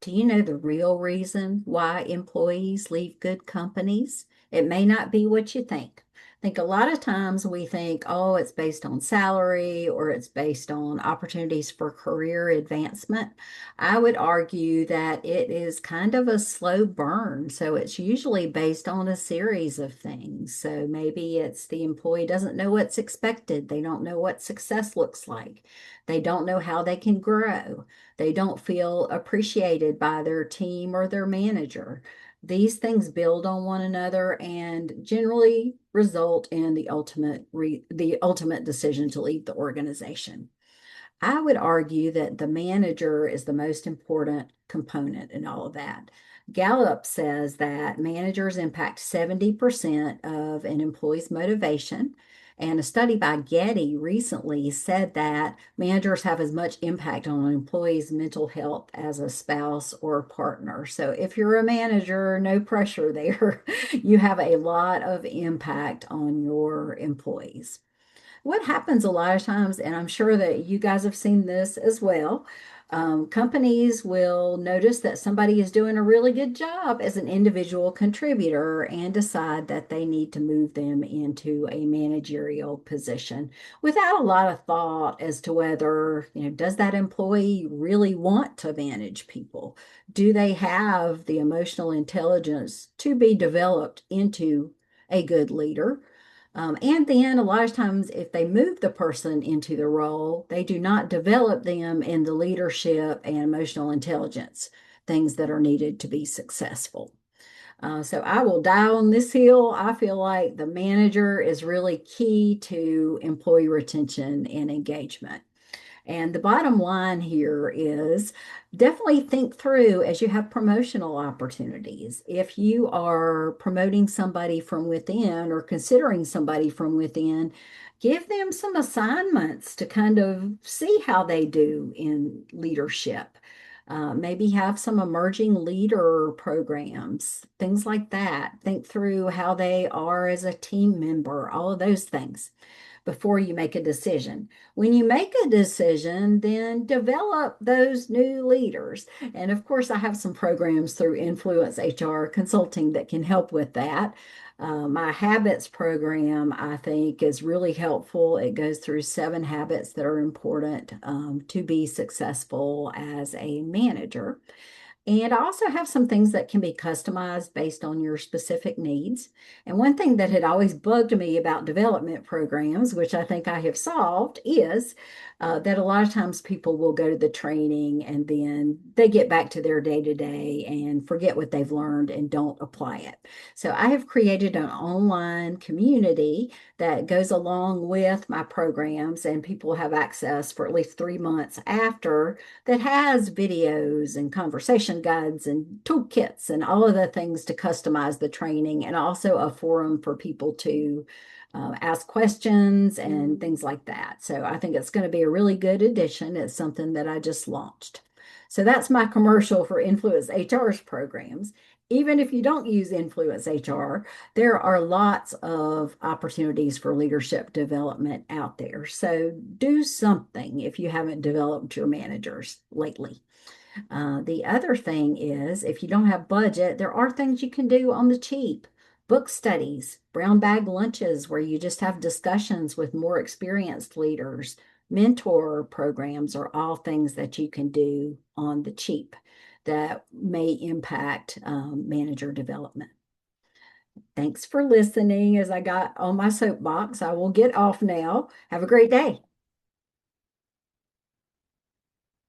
Do you know the real reason why employees leave good companies? It may not be what you think. I think a lot of times we think, oh, it's based on salary or it's based on opportunities for career advancement. I would argue that it is kind of a slow burn. So it's usually based on a series of things. So maybe it's the employee doesn't know what's expected, they don't know what success looks like, they don't know how they can grow. They don't feel appreciated by their team or their manager. These things build on one another and generally result in the ultimate decision to leave the organization. I would argue that the manager is the most important component in all of that. Gallup says that managers impact 70% of an employee's motivation. And a study by Getty recently said that managers have as much impact on an employee's mental health as a spouse or a partner. So if you're a manager, no pressure there. You have a lot of impact on your employees. What happens a lot of times, and I'm sure that you guys have seen this as well, companies will notice that somebody is doing a really good job as an individual contributor and decide that they need to move them into a managerial position without a lot of thought as to whether, does that employee really want to manage people? Do they have the emotional intelligence to be developed into a good leader? And then a lot of times, if they move the person into the role, they do not develop them in the leadership and emotional intelligence, things that are needed to be successful. So I will die on this hill. I feel like the manager is really key to employee retention and engagement. And the bottom line here is definitely think through as you have promotional opportunities. If you are promoting somebody from within or considering somebody from within, give them some assignments to kind of see how they do in leadership. Maybe have some emerging leader programs, things like that. Think through how they are as a team member, all of those things before you make a decision. When you make a decision, then develop those new leaders. And of course, I have some programs through Influence HR Consulting that can help with that. My habits program, I think, is really helpful. It goes through 7 habits that are important to be successful as a manager. And I also have some things that can be customized based on your specific needs. And one thing that had always bugged me about development programs, which I think I have solved, is that a lot of times people will go to the training and then they get back to their day to day and forget what they've learned and don't apply it. So I have created an online community that goes along with my programs, and people have access for at least 3 months after that has videos and conversation guides and toolkits and all of the things to customize the training, and also a forum for people to ask questions and things like that. So I think it's going to be a really good addition. It's something that I just launched. So that's my commercial for Influence HR's programs. Even if you don't use Influence HR, there are lots of opportunities for leadership development out there. So do something if you haven't developed your managers lately. The other thing is, if you don't have budget, there are things you can do on the cheap. Book studies, brown bag lunches where you just have discussions with more experienced leaders, mentor programs are all things that you can do on the cheap that may impact manager development. Thanks for listening as I got on my soapbox. I will get off now. Have a great day.